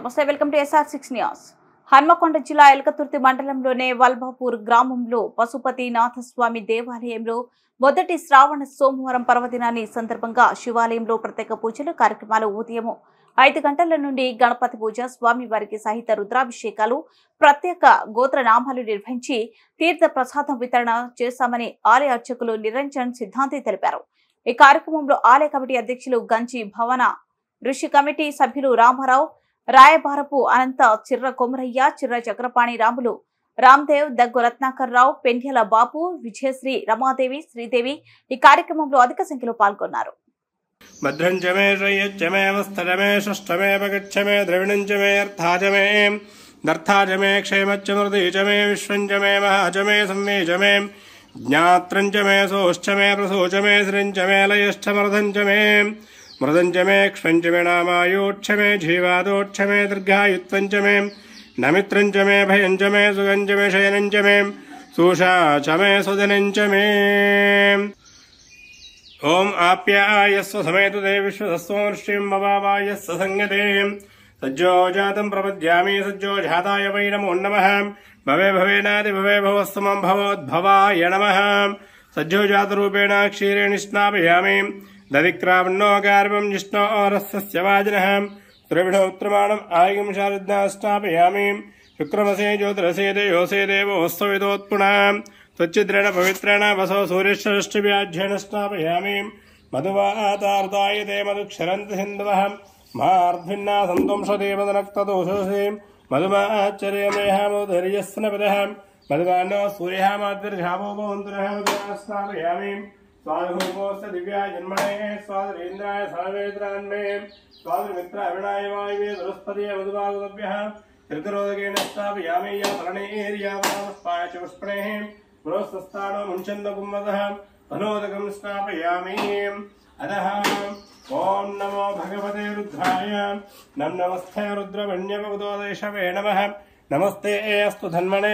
నమస్తే, welcome to SR6 news. Hanamkonda జిల్లా ఎలకతుర్తి మండలంలోని వల్భాపూర్ గ్రామంలో పశుపతినాథస్వామి దేవాలయంలో మొదటి శ్రావణ సోమవారం పర్వదినాన్ని సందర్భంగా శివాలయంలో ప్రత్యేక పూజలు కార్యక్రమాలు ఉదయం 5 గంటల నుండి గణపతి పూజ, స్వామివారికి సహిత రుద్రాభిషేకాలు, ప్రత్యేక గోత్రనామాలు నిర్వహించి తీర్థ ప్రసాదం వితరణ చేశామని ఆలయ అర్చకులు నిరంజన్ సిద్ధాంతి తెలిపారు. ఈ కార్యక్రమంలో ఆలయ కమిటీ అధ్యక్షులు గంజి భవన, ఋషి కమిటీ సభ్యులు రామారావు, రాయబారపు అనంత, చిర్ర కొమరయ్య, చిర్ర చక్రపాణి రాములు, రామ్దేవ్, దగ్గు రత్నాకర్ రావు, పెండ్యాల బాపు, విజయశ్రీ, రమాదేవి, శ్రీదేవి ఈ కార్యక్రమంలో అధిక సంఖ్యలో పాల్గొన్నారు. భద్రంచమే శ్రయ్యచ్చమే వస్తరమే షష్టమే పగచ్చమే ద్రవిణంచమే అర్థాచమే దర్థాచమే క్షేమచ్చమృతీచమే విశ్వంచమే మహాచమే సంవేచమే జ్ఞాత్రంచమే సోశ్చమే ప్రసోచమే శ్రించమే లయశ్చమృతంచమే మృదంచమే క్ష్వంచమే నామాయోక్షమే జీవాదోక్షమే దీర్ఘాయుత్వంచమే నమిత్రంచమే భయంచమే సుగంచమే శయనంచమే సుషాచమే సుదనంచమే. ओम आप्यायस्व समेतु ते विश्वसस्वमृष्टिं मवावायस्व संगते सज्जो जातं प्रपद्यामि सज्जो जाताय वै नमो नमः भवे भवेनादि भवे भवस्तमं भवोद्भवाय नमः सज्जो जातरूपेण क्षीरेण स्नापयामि दधिक्रावन्नो गार्भं जिष्णो रसस्य वाजिनः त्रिविधोत्तमाणम् आयं शारद्ना स्नापयामि शुक्रमसे ज्योतिरसे देयोसे देवोऽस्तविदोत्पुनः त्वच्चिद्रेण पवित्रेण वसो सूर्यश्रेष्ठव्याज्येन स्नापयामि मधुवातार्तायते मधुक्षरन्ति सिन्धवः मार्द्भिन्ना सन्तुंशदेवदनक्तदोषसे मधुमाश्चर्यमेहामोधर्यस्नपदः मधुवान्नो सूर्यः मातृर्घावो भवन्तुनः स्नापयामि स्वादभूपोऽस्य दिव्याय जन्मणे स्वादरेन्द्राय सावेत्रान्मे स्वादमित्राविणाय वायवे बृहस्पतिः मधुवागुतभ्यः ऋतुरोधकेन स्नापयामि या फलनेर्यावस्पाय च पुष्पणेः पुरोस्तानो मुञ्चन्द कुम्भतः फलोदकं स्नापयामि. अतः ओम नमो भगवते रुद्राय नमस्ते रुद्रवण्यवदोदेशवे नमः नमस्ते अस्तु धन्मने.